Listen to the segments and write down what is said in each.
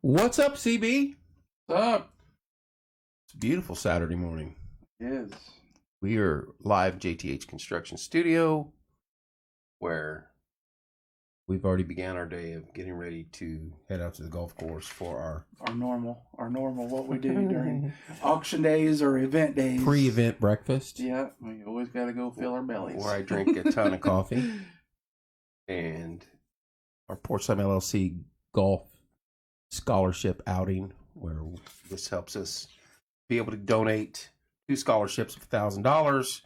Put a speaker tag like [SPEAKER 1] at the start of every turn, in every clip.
[SPEAKER 1] What's up, CB?
[SPEAKER 2] What's up?
[SPEAKER 1] It's a beautiful Saturday morning.
[SPEAKER 2] It is.
[SPEAKER 1] We are live JTH Construction Studio, where we've already began our day of getting ready to head out to the golf course for
[SPEAKER 2] our normal what we do during auction days or event days.
[SPEAKER 1] Pre-event breakfast.
[SPEAKER 2] Yeah, we always got to go fill our bellies.
[SPEAKER 1] Where I drink a ton of coffee. And our Portside LLC golf scholarship outing, where this helps us be able to donate 2 scholarships of $1,000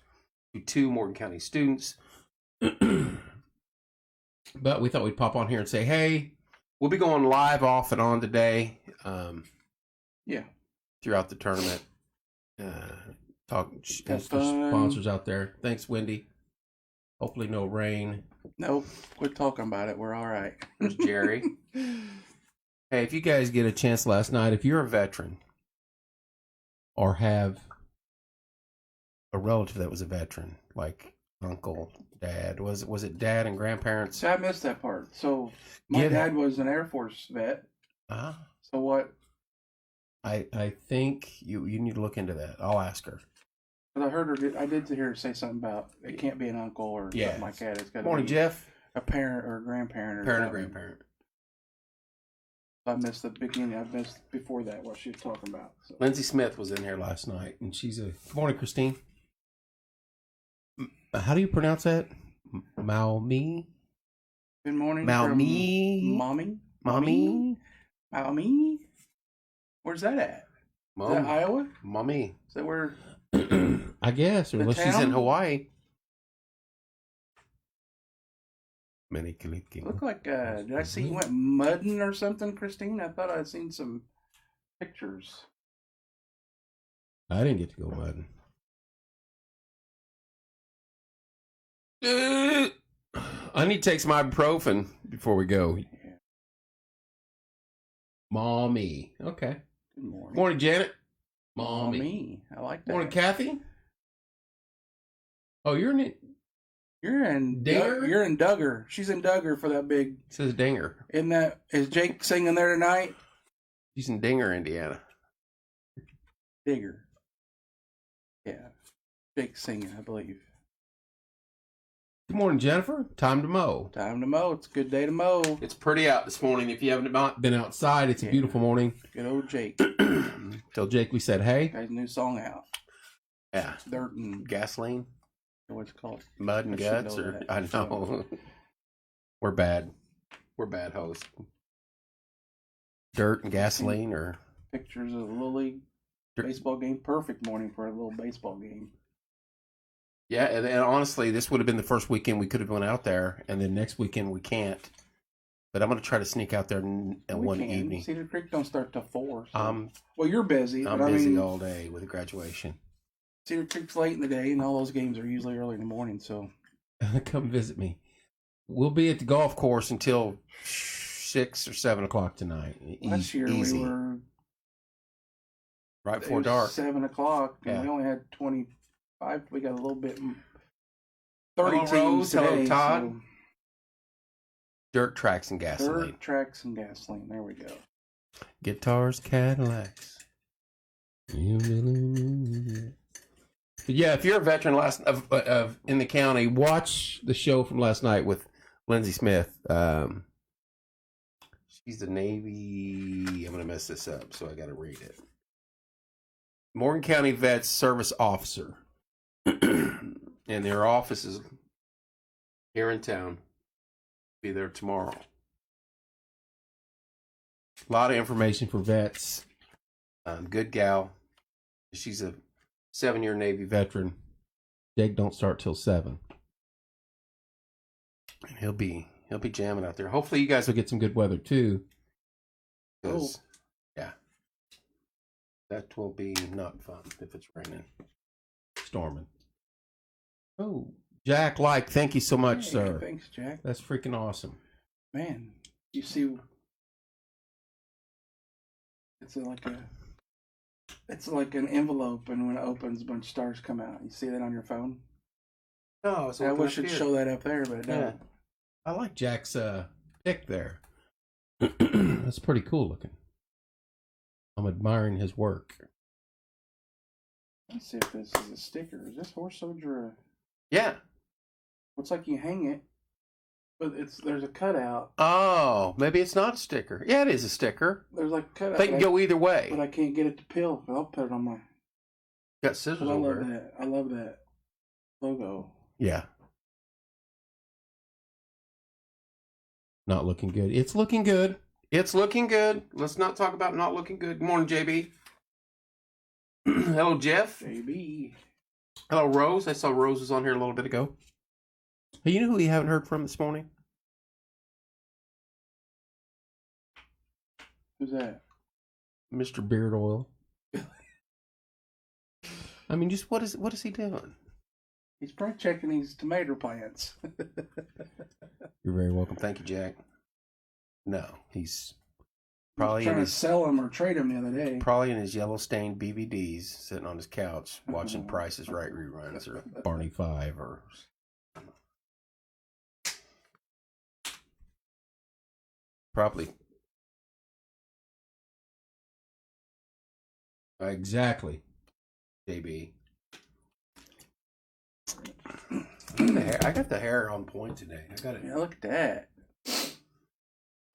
[SPEAKER 1] to 2 Morgan County students. But we thought we'd pop on here and say, hey, we'll be going live off and on today. Throughout the tournament. Talk sponsors out there. Thanks, Wendy. Hopefully no rain.
[SPEAKER 2] Nope. Quit talking about it. We're all right.
[SPEAKER 1] There's Jerry. Hey, if you guys get a chance last night, if you're a veteran or have a relative that was a veteran, like uncle, dad, was it dad and grandparents?
[SPEAKER 2] See, I missed that part. So my dad was an Air Force vet. So what?
[SPEAKER 1] I think you need to look into that. I'll ask her.
[SPEAKER 2] But I heard her. I did hear her say something about it can't be an uncle or something like that. It's got to be
[SPEAKER 1] Jeff.
[SPEAKER 2] A parent or a grandparent.
[SPEAKER 1] Parent or grandparent.
[SPEAKER 2] I missed the beginning. I missed before that what she was talking about. So.
[SPEAKER 1] Lindsay Smith was in here last night, and she's a... Good morning, Christine. How do you pronounce that? Maumi?
[SPEAKER 2] Good morning.
[SPEAKER 1] Maumi?
[SPEAKER 2] Maumi? Where's that at? Is that Iowa?
[SPEAKER 1] Maumi.
[SPEAKER 2] Is that where...
[SPEAKER 1] I guess, or unless she's in Hawaii.
[SPEAKER 2] Look like, did I see you went mudding or something, Christine? I thought I'd seen some pictures.
[SPEAKER 1] I didn't get to go mudding. I need to take some ibuprofen before we go. Yeah. Mommy. Okay.
[SPEAKER 2] Good morning.
[SPEAKER 1] Morning, Janet. Mommy.
[SPEAKER 2] I like that.
[SPEAKER 1] Morning, Kathy. Oh, you're in
[SPEAKER 2] Dinger? You're in Duggar. She's in Duggar for that big...
[SPEAKER 1] It says Dinger.
[SPEAKER 2] Is Jake singing there tonight?
[SPEAKER 1] She's in Dinger, Indiana.
[SPEAKER 2] Digger. Yeah. Jake's singing, I believe.
[SPEAKER 1] Good morning, Jennifer. Time to mow.
[SPEAKER 2] Time to mow. It's a good day to mow.
[SPEAKER 1] It's pretty out this morning. If you haven't been outside, it's a beautiful morning.
[SPEAKER 2] Good old Jake.
[SPEAKER 1] Tell Jake we said hey.
[SPEAKER 2] Got his new song out.
[SPEAKER 1] Yeah.
[SPEAKER 2] Dirt and...
[SPEAKER 1] Gasoline.
[SPEAKER 2] What's it called?
[SPEAKER 1] Mud and guts, or I know. We're bad. We're bad hosts. Dirt and gasoline, or
[SPEAKER 2] pictures of the Little League baseball game. Perfect morning for a little baseball game.
[SPEAKER 1] Yeah, and honestly, this would have been the first weekend we could have went out there, and then next weekend we can't. But I'm going to try to sneak out there one evening.
[SPEAKER 2] Cedar Creek don't start till 4. So. Well, you're busy.
[SPEAKER 1] I'm busy all day with graduation.
[SPEAKER 2] Cedar Creek's late in the day, and all those games are usually early in the morning, so...
[SPEAKER 1] Come visit me. We'll be at the golf course until 6 or 7 o'clock tonight.
[SPEAKER 2] Last year
[SPEAKER 1] easy.
[SPEAKER 2] We were...
[SPEAKER 1] Right before dark.
[SPEAKER 2] 7 o'clock, and we only had 25. We got a little bit... 30 teams today.
[SPEAKER 1] Hello, Todd.
[SPEAKER 2] So...
[SPEAKER 1] Dirt tracks and gasoline.
[SPEAKER 2] Dirt tracks and gasoline. There we go.
[SPEAKER 1] Guitars, Cadillacs. But yeah, if you're a veteran in the county, watch the show from last night with Lindsay Smith. She's the Navy. I'm going to mess this up, so I got to read it. Morgan County Vets Service Officer. And their office is here in town. Be there tomorrow. A lot of information for vets. Good gal. She's a 7-year Navy veteran. Jake don't start till 7. And he'll be jamming out there. Hopefully you guys will get some good weather too. Because that will be not fun if it's raining. Storming. Oh, Jack, thank you so much, sir.
[SPEAKER 2] Thanks, Jack.
[SPEAKER 1] That's freaking awesome.
[SPEAKER 2] Man, you see it's like an envelope, and when it opens, a bunch of stars come out. You see that on your phone?
[SPEAKER 1] Oh, so
[SPEAKER 2] I wish it'd show that up there, but it doesn't.
[SPEAKER 1] I like Jack's pick there. That's pretty cool looking. I'm admiring his work.
[SPEAKER 2] Let's see if this is a sticker. Is this horse soldier?
[SPEAKER 1] Yeah.
[SPEAKER 2] Looks like you hang it, but there's a cutout.
[SPEAKER 1] Oh, maybe it's not a sticker. Yeah, it is a sticker.
[SPEAKER 2] There's like a cutout.
[SPEAKER 1] They can go either way.
[SPEAKER 2] But I can't get it to peel. I'll put it on my.
[SPEAKER 1] Got scissors
[SPEAKER 2] I
[SPEAKER 1] over
[SPEAKER 2] love that. I love that logo.
[SPEAKER 1] Yeah. Not looking good. It's looking good. It's looking good. Let's not talk about not looking good. Good morning, JB. Hello, Jeff.
[SPEAKER 2] JB.
[SPEAKER 1] Hello, Rose. I saw Rose was on here a little bit ago. Hey, you know who we haven't heard from this morning?
[SPEAKER 2] Who's that?
[SPEAKER 1] Mr. Beard Oil. I mean, just what is he doing?
[SPEAKER 2] He's probably checking these tomato plants.
[SPEAKER 1] You're very welcome. Thank you, Jack. No, he's probably
[SPEAKER 2] trying to sell them or trade them the other day.
[SPEAKER 1] Probably in his yellow stained BVDs, sitting on his couch watching Price is Right reruns or Barney 5 or. Probably. Exactly. JB. I got the hair on point today. I got it.
[SPEAKER 2] Yeah, look at that.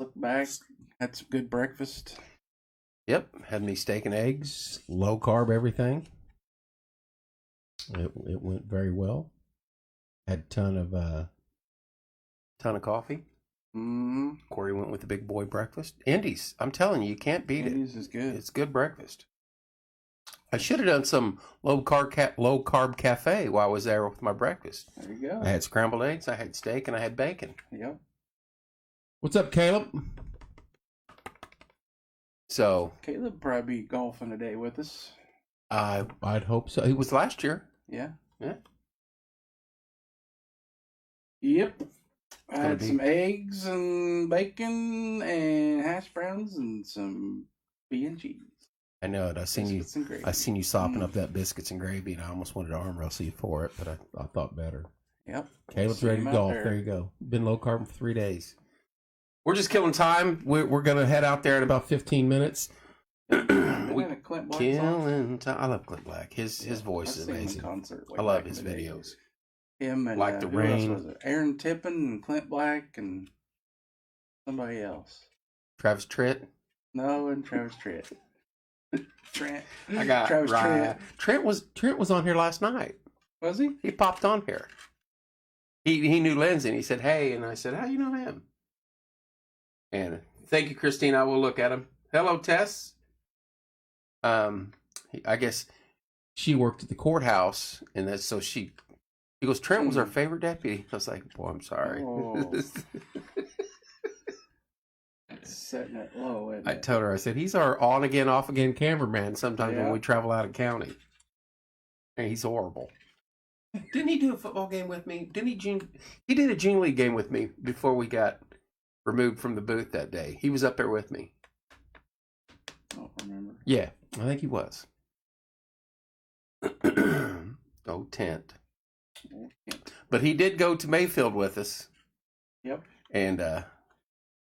[SPEAKER 2] Look back. Had some good breakfast.
[SPEAKER 1] Yep. Had me steak and eggs. Low carb everything. It went very well. Had a ton of coffee.
[SPEAKER 2] Mm-hmm.
[SPEAKER 1] Corey went with the big boy breakfast. Indy's. I'm telling you, you can't beat
[SPEAKER 2] Indy's is good.
[SPEAKER 1] It's good breakfast. I should have done some low carb cafe while I was there with my breakfast.
[SPEAKER 2] There you go.
[SPEAKER 1] I had scrambled eggs, I had steak, and I had bacon.
[SPEAKER 2] Yep.
[SPEAKER 1] What's up, Caleb? So
[SPEAKER 2] Caleb probably be golfing today with us.
[SPEAKER 1] I'd hope so. He was last year.
[SPEAKER 2] Yeah.
[SPEAKER 1] Yeah.
[SPEAKER 2] Yep. I had some eggs and bacon and hash browns and some B&G. I
[SPEAKER 1] know it. I seen you sopping up that biscuits and gravy, and I almost wanted to arm wrestle you for it, but I thought better.
[SPEAKER 2] Yep.
[SPEAKER 1] Caleb's ready to golf. There you go. Been low carb for 3 days. We're just killing time. We're gonna head out there in about 15 minutes.
[SPEAKER 2] Clint
[SPEAKER 1] killing time. I love Clint Black. His voice is amazing.
[SPEAKER 2] Concert
[SPEAKER 1] I love his videos.
[SPEAKER 2] Him and
[SPEAKER 1] Like the Rain.
[SPEAKER 2] Was it? Aaron Tippin and Clint Black and somebody else.
[SPEAKER 1] Travis Tritt.
[SPEAKER 2] No, and Travis Tritt. Trent.
[SPEAKER 1] I got
[SPEAKER 2] Travis
[SPEAKER 1] right. Trent was on here last night.
[SPEAKER 2] Was he?
[SPEAKER 1] He popped on here. He knew Lindsay, and he said, "Hey," and I said, "How you know him?" And thank you, Christine. I will look at him. Hello, Tess. I guess she worked at the courthouse, and that's so she goes, Trent was our favorite deputy. I was like, boy, I'm sorry.
[SPEAKER 2] Oh. Setting it low, isn't it?
[SPEAKER 1] I told her, I said, he's our on again, off again cameraman sometimes when we travel out of county. And he's horrible. Didn't he do a football game with me? He did a June League game with me before we got removed from the booth that day. He was up there with me.
[SPEAKER 2] I don't remember.
[SPEAKER 1] Yeah, I think he was. Oh, tent. But he did go to Mayfield with us.
[SPEAKER 2] Yep.
[SPEAKER 1] And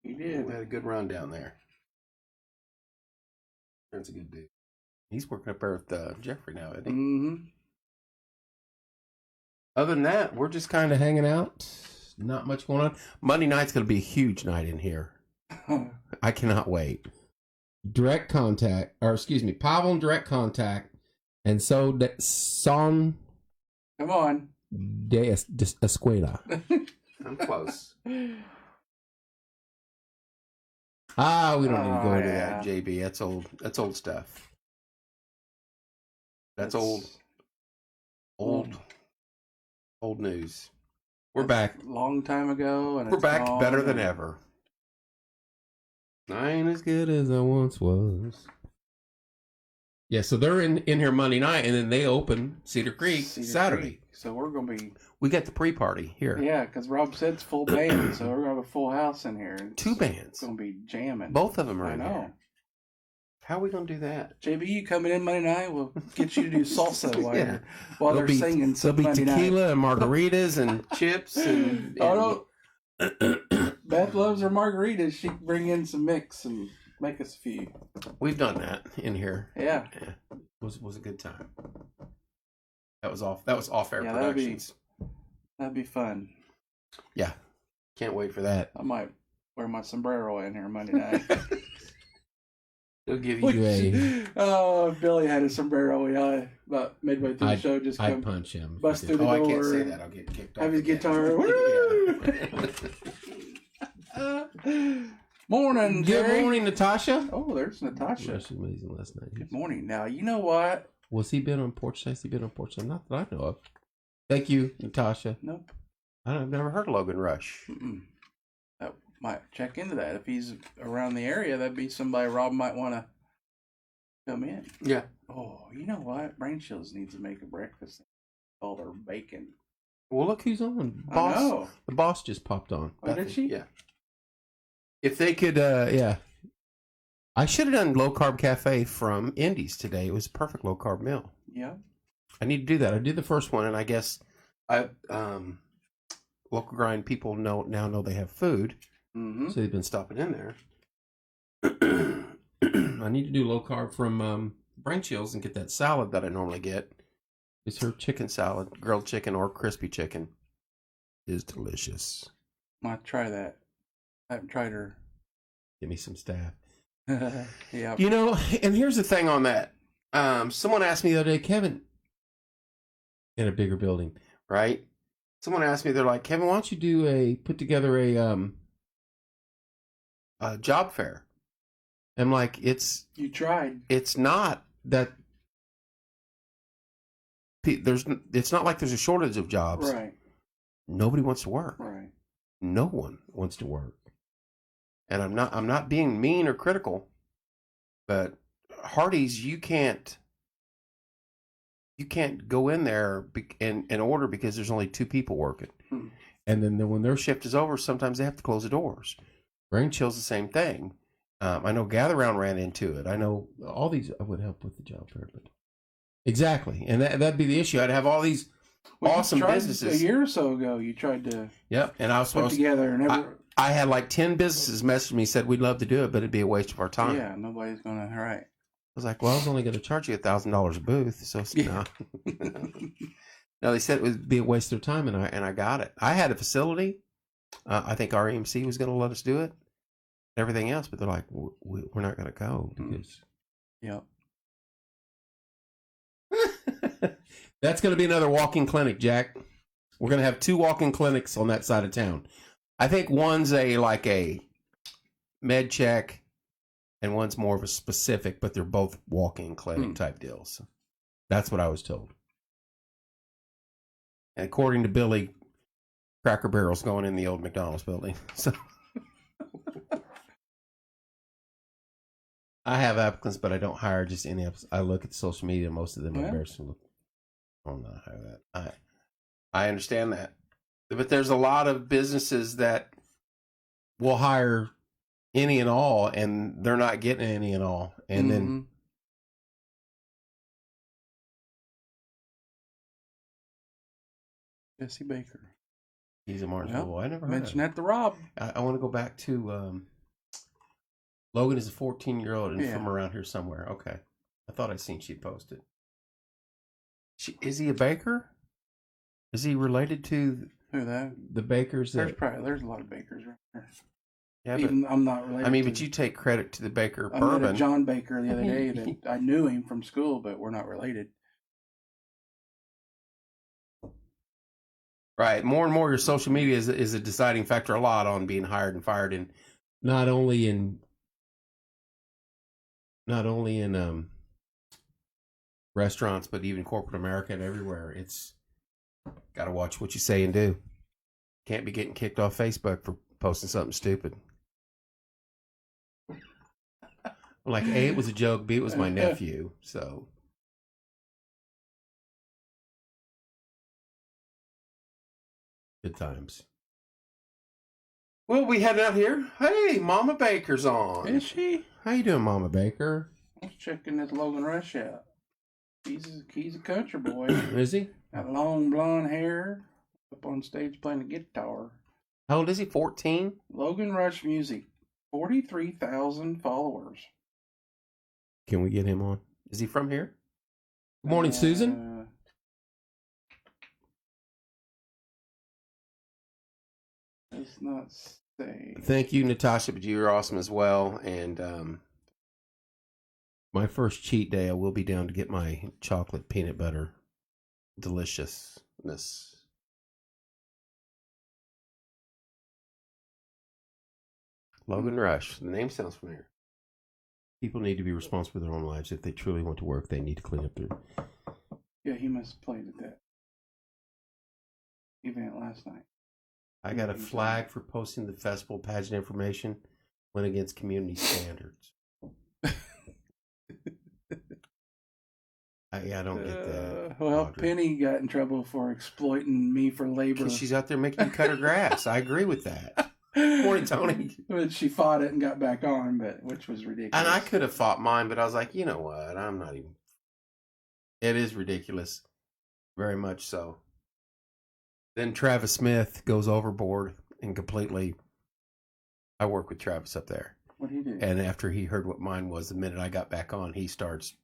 [SPEAKER 2] he did.
[SPEAKER 1] We had a good run down there. That's a good dude. He's working up there with Jeffrey now, isn't he?
[SPEAKER 2] Mm-hmm.
[SPEAKER 1] Other than that, we're just kind of hanging out. Not much going on. Monday night's going to be a huge night in here. I cannot wait. Direct contact, Pavel and direct contact, and son.
[SPEAKER 2] Come on.
[SPEAKER 1] De Escuela. I'm close. We don't need to go into that, JB. That's old. That's old stuff. That's old news. We're back.
[SPEAKER 2] Long time ago, and
[SPEAKER 1] we're back better than ever. I ain't as good as I once was. Yeah, so they're in here Monday night, and then they open Cedar Creek Saturday.
[SPEAKER 2] So we're going to be...
[SPEAKER 1] We got the pre-party here.
[SPEAKER 2] Yeah, because Rob said it's full band, so we're going to have a full house in here.
[SPEAKER 1] Two bands.
[SPEAKER 2] It's going to be jamming.
[SPEAKER 1] Both of them are in
[SPEAKER 2] here.
[SPEAKER 1] Here. How are we going to do that?
[SPEAKER 2] JB, you coming in Monday night? We'll get you to do salsa while they're singing.
[SPEAKER 1] There'll be tequila and margaritas and chips. And
[SPEAKER 2] oh, no. Beth loves her margaritas. She can bring in some mix. And Make us a few.
[SPEAKER 1] We've done that in here.
[SPEAKER 2] Yeah.
[SPEAKER 1] It was a good time. That was off air productions.
[SPEAKER 2] That'd be fun.
[SPEAKER 1] Yeah. Can't wait for that.
[SPEAKER 2] I might wear my sombrero in here Monday night.
[SPEAKER 1] They'll give you a...
[SPEAKER 2] Oh, if Billy had a sombrero, about midway through the show, just
[SPEAKER 1] I'd punch him.
[SPEAKER 2] Bust through the door.
[SPEAKER 1] I can't say that. I'll get kicked off.
[SPEAKER 2] Have his guitar. Morning, Jerry.
[SPEAKER 1] Good morning, Natasha.
[SPEAKER 2] Oh, there's Natasha.
[SPEAKER 1] That's amazing last night.
[SPEAKER 2] Good morning. Now, you know what?
[SPEAKER 1] Was he been on porch? Has he been on porch? Not that I know of. Thank you, Natasha.
[SPEAKER 2] Nope.
[SPEAKER 1] I've never heard of Logan Rush.
[SPEAKER 2] I might check into that. If he's around the area, that'd be somebody Rob might want to come in.
[SPEAKER 1] Yeah.
[SPEAKER 2] Oh, you know what? Brain Chills needs to make a breakfast called her bacon.
[SPEAKER 1] Well, look who's on.
[SPEAKER 2] I know.
[SPEAKER 1] The boss just popped on.
[SPEAKER 2] Oh, did she?
[SPEAKER 1] Yeah. If they could, yeah. I should have done low carb cafe from Indies today. It was a perfect low carb meal.
[SPEAKER 2] Yeah.
[SPEAKER 1] I need to do that. I did the first one, and I guess local grind people now know they have food, so they've been stopping in there. I need to do low carb from Brain Chills and get that salad that I normally get. It's her chicken salad, grilled chicken or crispy chicken, is delicious.
[SPEAKER 2] Might try that. I haven't tried her.
[SPEAKER 1] Give me some staff.
[SPEAKER 2] Yeah.
[SPEAKER 1] You know, and here's the thing on that. Someone asked me the other day, Kevin, in a bigger building, right? Someone asked me, they're like, Kevin, why don't you put together a job fair? I'm like,
[SPEAKER 2] you tried.
[SPEAKER 1] It's not that it's not like there's a shortage of jobs.
[SPEAKER 2] Right.
[SPEAKER 1] Nobody wants to work.
[SPEAKER 2] Right.
[SPEAKER 1] No one wants to work. And I'm not being mean or critical, but Hardee's, you can't go in there and order because there's only 2 people working. And then when their shift is over, sometimes they have to close the doors. Brain Chill's the same thing. I know Gather Round ran into it. I know all these would help with the job fair, but exactly, and that'd be the issue. I'd have all these awesome businesses.
[SPEAKER 2] A year or so ago, you tried to.
[SPEAKER 1] Yep, and I was
[SPEAKER 2] put together and
[SPEAKER 1] I had like 10 businesses message me, said we'd love to do it, but it'd be a waste of our time.
[SPEAKER 2] Yeah, nobody's gonna. Right.
[SPEAKER 1] I was like, well, I was only going to charge you $1,000 a booth, so no. No, they said it would be a waste of time, and I got it. I had a facility. I think our EMC was going to let us do it, everything else, but they're like, we're not going to go because.
[SPEAKER 2] Yep.
[SPEAKER 1] That's going to be another walk-in clinic, Jack. We're going to have 2 walk-in clinics on that side of town. I think one's a med check, and one's more of a specific, but they're both walk-in clinic type deals. That's what I was told. And according to Billy, Cracker Barrel's going in the old McDonald's building. So I have applicants, but I don't hire just any applicants. I look at social media, most of them are embarrassing. I'll not hire that. I understand that. But there's a lot of businesses that will hire any and all, and they're not getting any and all. And then
[SPEAKER 2] Jesse Baker.
[SPEAKER 1] He's a Martinsville. I never heard
[SPEAKER 2] mentioned that to Rob.
[SPEAKER 1] I want to go back to Logan is a 14-year-old and from around here somewhere. Okay. I thought I'd seen she posted. Is he a baker? Is he related to
[SPEAKER 2] who that?
[SPEAKER 1] The bakers?
[SPEAKER 2] There's a lot of bakers right there.
[SPEAKER 1] Yeah,
[SPEAKER 2] even I'm not related.
[SPEAKER 1] I mean, but you take credit to the Baker
[SPEAKER 2] I
[SPEAKER 1] bourbon.
[SPEAKER 2] met a John Baker the other day that I knew him from school, but we're not related.
[SPEAKER 1] Right. More and more, your social media is a deciding factor a lot on being hired and fired, and not only in restaurants, but even corporate America and everywhere. It's got to watch what you say and do. Can't be getting kicked off Facebook for posting something stupid. Like, A, it was a joke. B, it was my nephew. So. Good times. Well, we headed out here. Hey, Mama Baker's on.
[SPEAKER 2] Is she?
[SPEAKER 1] How you doing, Mama Baker?
[SPEAKER 2] I was checking this Logan Rush out. He's a country boy.
[SPEAKER 1] Is he?
[SPEAKER 2] Got long blonde hair. Up on stage playing the guitar.
[SPEAKER 1] How old is he? 14?
[SPEAKER 2] Logan Rush Music. 43,000 followers.
[SPEAKER 1] Can we get him on? Is he from here? Good morning, Susan.
[SPEAKER 2] Let's not say.
[SPEAKER 1] Thank you, Natasha, but you're awesome as well. And my first cheat day, I will be down to get my chocolate peanut butter deliciousness. Logan Rush. The name sounds familiar. People need to be responsible for their own lives. If they truly want to work, they need to clean up their...
[SPEAKER 2] Yeah, he must have played at that event last night.
[SPEAKER 1] I got a flag for posting the festival pageant information. Went against community standards. I don't get that.
[SPEAKER 2] Well, Audrey. Penny got in trouble for exploiting me for labor.
[SPEAKER 1] Because she's out there making you cut her grass. I agree with that. Morning, Tony.
[SPEAKER 2] But she fought it and got back on, which was ridiculous.
[SPEAKER 1] And I could have fought mine, but I was like, you know what? I'm not even... It is ridiculous. Very much so. Then Travis Smith goes overboard and completely... I work with Travis up there.
[SPEAKER 2] What did he do?
[SPEAKER 1] And after he heard what mine was, the minute I got back on, he starts...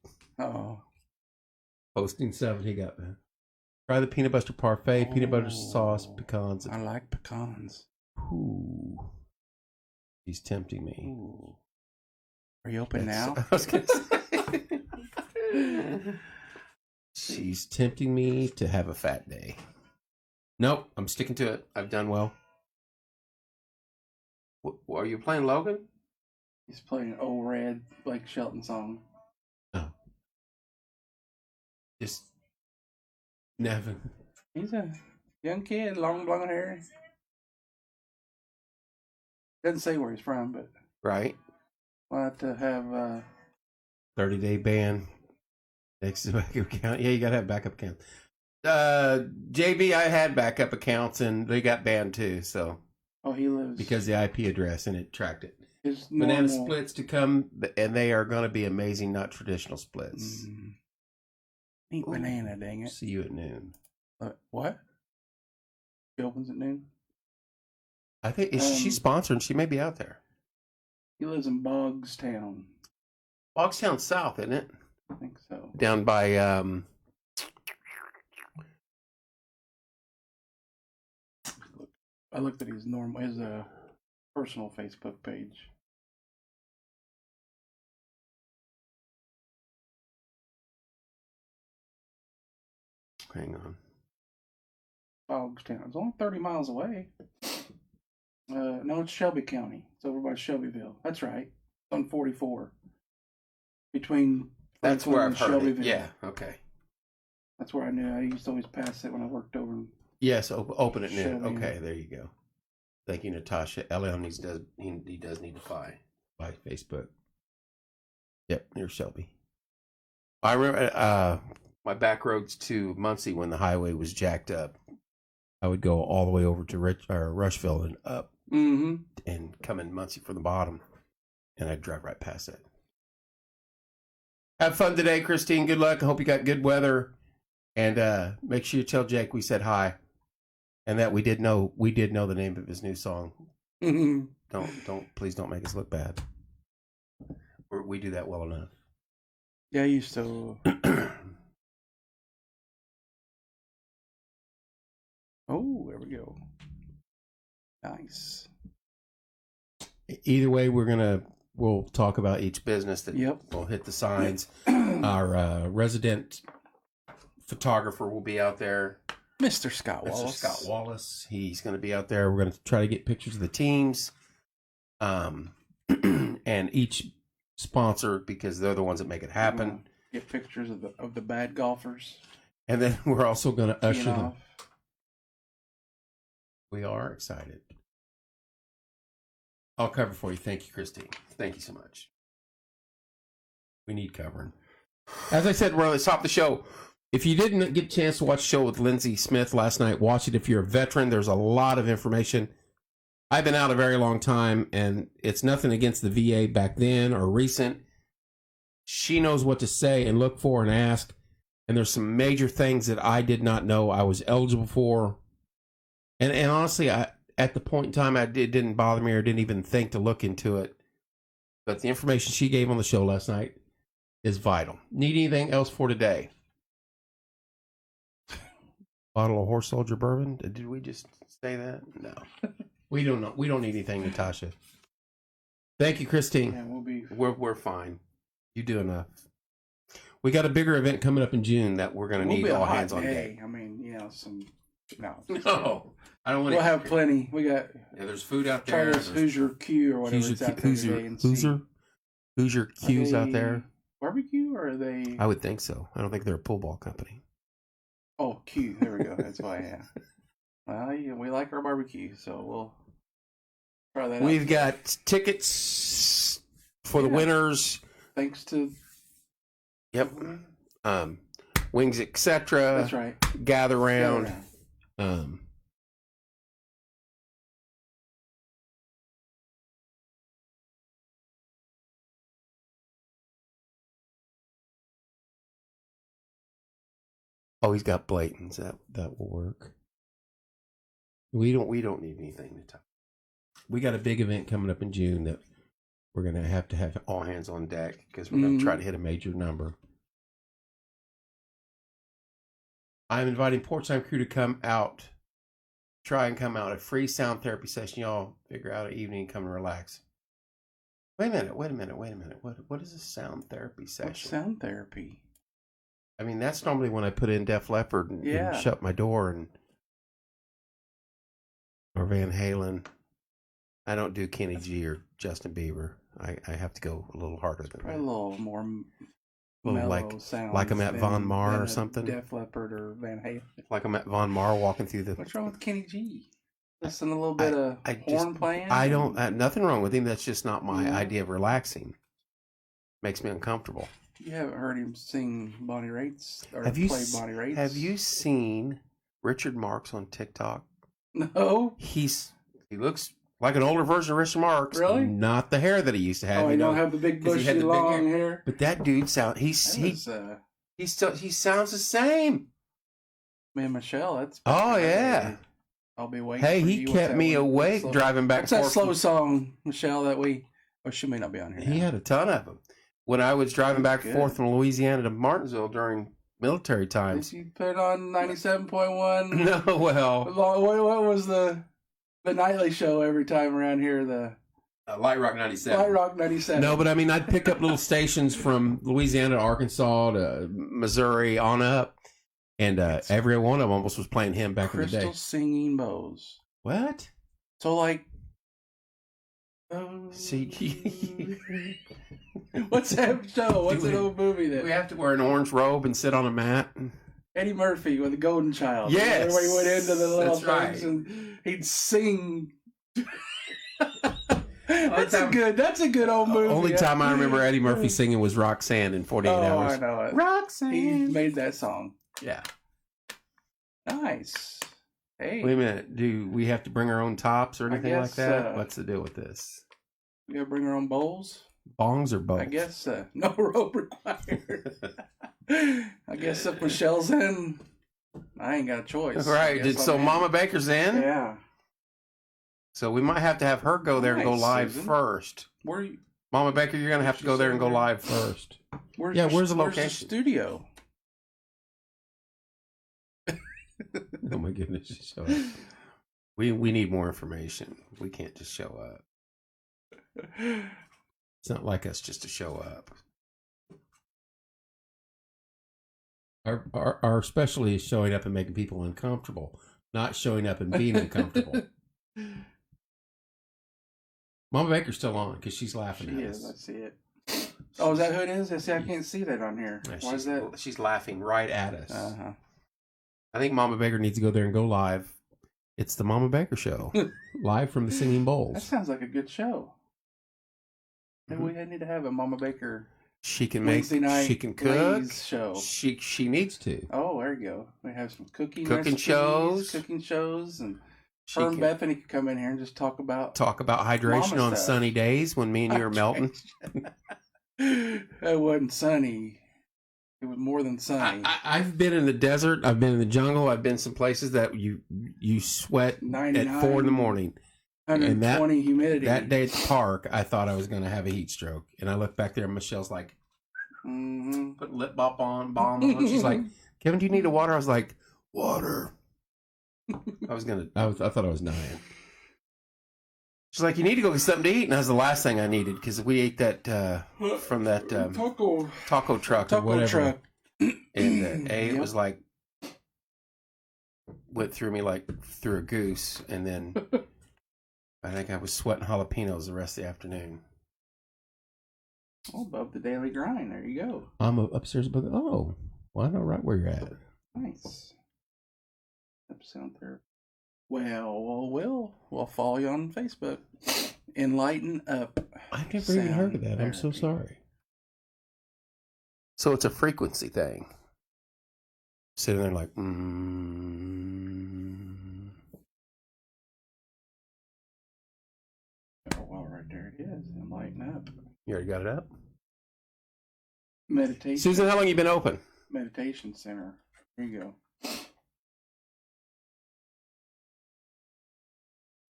[SPEAKER 1] posting stuff. He got back. Try the peanut butter parfait, peanut butter sauce, pecans.
[SPEAKER 2] I like pecans.
[SPEAKER 1] Ooh. He's tempting me.
[SPEAKER 2] Ooh. Are you open now?
[SPEAKER 1] I was going to say. She's tempting me to have a fat day. Nope, I'm sticking to it. I've done well. Are you playing Logan?
[SPEAKER 2] He's playing an old red Blake Shelton song.
[SPEAKER 1] Oh. Just Nevin.
[SPEAKER 2] He's a young kid, long blonde hair. Doesn't say where he's from, but
[SPEAKER 1] right.
[SPEAKER 2] We'll have to have
[SPEAKER 1] 30-day ban. Next to backup account. Yeah, you gotta have backup accounts. JB, I had backup accounts and they got banned too. So
[SPEAKER 2] he lives
[SPEAKER 1] because the IP address and it tracked it.
[SPEAKER 2] His
[SPEAKER 1] Banana splits to come, and they are going to be amazing, not traditional splits.
[SPEAKER 2] Eat banana, dang it!
[SPEAKER 1] See you at noon.
[SPEAKER 2] What? She opens at noon.
[SPEAKER 1] I think she's sponsored. She may be out there.
[SPEAKER 2] He lives in Bogstown.
[SPEAKER 1] Bogstown South, isn't it?
[SPEAKER 2] I think so.
[SPEAKER 1] Down by
[SPEAKER 2] I looked at his personal Facebook page.
[SPEAKER 1] Hang on.
[SPEAKER 2] Bogstown. It's only 30 miles away. No, it's Shelby County. It's over by Shelbyville. That's right. It's on 44. Between
[SPEAKER 1] That's where I've heard
[SPEAKER 2] Shelbyville.
[SPEAKER 1] it. Yeah, okay.
[SPEAKER 2] That's where I knew. I used to always pass it when I worked over in
[SPEAKER 1] Yes, open at noon.
[SPEAKER 2] Shelby.
[SPEAKER 1] Okay, there you go. Thank you, Natasha. LL he does need to buy Facebook. Yep, near Shelby. I remember my back roads to Muncie when the highway was jacked up. I would go all the way over to Rushville and up, and come in Muncie from the bottom, and I'd drive right past it. Have fun today, Christine. Good luck. I hope you got good weather, and make sure you tell Jake we said hi. And that we did know the name of his new song. Please don't make us look bad. We do that well enough.
[SPEAKER 2] Yeah, I used to. Oh, there we go. Nice.
[SPEAKER 1] Either way, we'll talk about each business that we'll hit the signs. Our resident photographer will be out there.
[SPEAKER 2] Mr. Scott
[SPEAKER 1] Wallace. He's going to be out there. We're going to try to get pictures of the teams, and each sponsor because they're the ones that make it happen.
[SPEAKER 2] Get pictures of the bad golfers,
[SPEAKER 1] and then we're also going to usher them. We are excited. I'll cover for you. Thank you, Christine. Thank you so much. We need covering. As I said, we're at the top of the show. If you didn't get a chance to watch the show with Lindsay Smith last night, watch it. If you're a veteran, there's a lot of information. I've been out a very long time, and it's nothing against the VA back then or recent. She knows what to say and look for and ask, and there's some major things that I did not know I was eligible for. And honestly, at the point in time, it didn't bother me or didn't even think to look into it. But the information she gave on the show last night is vital. Need anything else for today? Bottle of Horse Soldier bourbon? Did we just say that? No. We don't know. We don't need anything, Natasha. Thank you, Christine.
[SPEAKER 2] Yeah,
[SPEAKER 1] We're fine. You do enough. We got a bigger event coming up in June that we're going to need all hands on deck.
[SPEAKER 2] I mean, no.
[SPEAKER 1] No. I don't want
[SPEAKER 2] We'll have plenty. We got.
[SPEAKER 1] Yeah, there's food out there.
[SPEAKER 2] Try this Hoosier Q or whatever it's out there today and see.
[SPEAKER 1] Hoosier Q's out there.
[SPEAKER 2] Barbecue or are they?
[SPEAKER 1] I would think so. I don't think they're a pool ball company.
[SPEAKER 2] Oh, Q. There we go. That's why. Yeah. Well, yeah, we like our barbecue, so we'll try that.
[SPEAKER 1] We've got tickets for the winners.
[SPEAKER 2] Thanks to.
[SPEAKER 1] Yep. Wings, etc.
[SPEAKER 2] That's right.
[SPEAKER 1] Gather round. Oh, he's got Blayton's. That will work. We don't need anything to talk. We got a big event coming up in June that we're going to have all hands on deck because we're going to try to hit a major number. I'm inviting Porchtime crew to come out. Try and come out. A free sound therapy session. Y'all figure out an evening and come and relax. Wait a minute. What is a sound therapy session?
[SPEAKER 2] What's sound therapy?
[SPEAKER 1] I mean, that's normally when I put in Def Leppard and shut my door or Van Halen. I don't do Kenny G or Justin Bieber. I have to go a little harder than
[SPEAKER 2] probably
[SPEAKER 1] that.
[SPEAKER 2] A little more mellow sounds.
[SPEAKER 1] Like I'm at Von Mar or something.
[SPEAKER 2] Def Leppard or Van Halen.
[SPEAKER 1] Like I'm at Von Mar walking through the...
[SPEAKER 2] What's wrong with Kenny G? Listen a little bit of horn playing?
[SPEAKER 1] I don't... nothing wrong with him. That's just not my idea of relaxing. Makes me uncomfortable.
[SPEAKER 2] You haven't heard him sing Bonnie Raitt's or
[SPEAKER 1] play
[SPEAKER 2] Bonnie Raitt's?
[SPEAKER 1] Have you seen Richard Marx on TikTok?
[SPEAKER 2] No.
[SPEAKER 1] He looks like an older version of Richard Marx.
[SPEAKER 2] Really?
[SPEAKER 1] Not the hair that he used to have.
[SPEAKER 2] Oh, he don't have the big bushy long hair.
[SPEAKER 1] But that dude he sounds the same.
[SPEAKER 2] Man, Michelle, that's.
[SPEAKER 1] Oh yeah.
[SPEAKER 2] I'll be waiting.
[SPEAKER 1] Hey, he kept me awake driving back.
[SPEAKER 2] What's that slow song, Michelle? That we. Oh, she may not be on here.
[SPEAKER 1] He had a ton of them. When I was driving back and forth from Louisiana to Martinsville during military times.
[SPEAKER 2] Did you put on 97.1?
[SPEAKER 1] No, well.
[SPEAKER 2] What was the nightly show every time around here? The
[SPEAKER 1] Light Rock 97.
[SPEAKER 2] Light Rock 97.
[SPEAKER 1] No, but I mean, I'd pick up little stations from Louisiana to Arkansas to Missouri on up. And every one of them almost was playing him back in the day.
[SPEAKER 2] Crystal Singing Bows.
[SPEAKER 1] What?
[SPEAKER 2] So, like...
[SPEAKER 1] See,
[SPEAKER 2] what's that show? What's an old movie that
[SPEAKER 1] we have to wear an orange robe and sit on a mat?
[SPEAKER 2] Eddie Murphy with the Golden Child.
[SPEAKER 1] Yes,
[SPEAKER 2] where he went into the little things
[SPEAKER 1] right.
[SPEAKER 2] and he'd sing. That's a good old movie.
[SPEAKER 1] Only time I remember Eddie Murphy singing was Roxanne in 48 Hours.
[SPEAKER 2] I know it.
[SPEAKER 1] Roxanne.
[SPEAKER 2] He made that song.
[SPEAKER 1] Yeah.
[SPEAKER 2] Nice. Hey.
[SPEAKER 1] Wait a minute. Do we have to bring our own tops or anything like that? What's the deal with this?
[SPEAKER 2] We gotta bring our own bowls?
[SPEAKER 1] Bongs or both?
[SPEAKER 2] I guess no rope required. I guess if Michelle's in, I ain't got a choice.
[SPEAKER 1] Right. So Mama Baker's in?
[SPEAKER 2] Yeah.
[SPEAKER 1] So we might have to have her go there and go live first.
[SPEAKER 2] Where are you?
[SPEAKER 1] Mama Baker, you're going to have to go there and go live first. Where's the location?
[SPEAKER 2] Where's the studio?
[SPEAKER 1] Oh my goodness. Show up. We need more information. We can't just show up. It's not like us just to show up. Our specialty is showing up and making people uncomfortable, not showing up and being uncomfortable. Mama Baker's still on because she's laughing at us.
[SPEAKER 2] I see it. Oh, is that who it is? I see. I can't see that on here.
[SPEAKER 1] Yeah,
[SPEAKER 2] why is that?
[SPEAKER 1] She's laughing right at us.
[SPEAKER 2] Uh-huh.
[SPEAKER 1] I think Mama Baker needs to go there and go live. It's the Mama Baker Show, live from the Singing Bowls.
[SPEAKER 2] That sounds like a good show. Maybe we need to have a Mama Baker.
[SPEAKER 1] She can make. She can cook.
[SPEAKER 2] Show.
[SPEAKER 1] She needs to.
[SPEAKER 2] Oh, there you go. We have some cooking
[SPEAKER 1] shows,
[SPEAKER 2] and her and Bethany could come in here and just talk about
[SPEAKER 1] hydration on sunny days when me and you are melting.
[SPEAKER 2] It wasn't sunny. It was more than sunny.
[SPEAKER 1] I've been in the desert. I've been in the jungle. I've been some places that you sweat at 4 in the morning.
[SPEAKER 2] 120 humidity.
[SPEAKER 1] That day at the park, I thought I was going to have a heat stroke. And I looked back there and Michelle's like, put lip balm on. She's like, Kevin, do you need a water? I was like, water. I thought I was dying. She's like, you need to go get something to eat. And that was the last thing I needed because we ate that from that taco truck or whatever. And it was like, went through me like through a goose. And then I think I was sweating jalapenos the rest of the afternoon.
[SPEAKER 2] Oh, above the daily grind. There you go.
[SPEAKER 1] I'm upstairs above. Oh, well, I know right where you're at.
[SPEAKER 2] Nice. Sound therapy. Well, we'll follow you on Facebook. Enlighten Up.
[SPEAKER 1] I've never even heard of that. I'm so sorry. So it's a frequency thing. Sitting there like,
[SPEAKER 2] Oh, well, right there it is. Enlighten Up.
[SPEAKER 1] You already got it up?
[SPEAKER 2] Meditation.
[SPEAKER 1] Susan, how long you been open?
[SPEAKER 2] Meditation Center. There you go.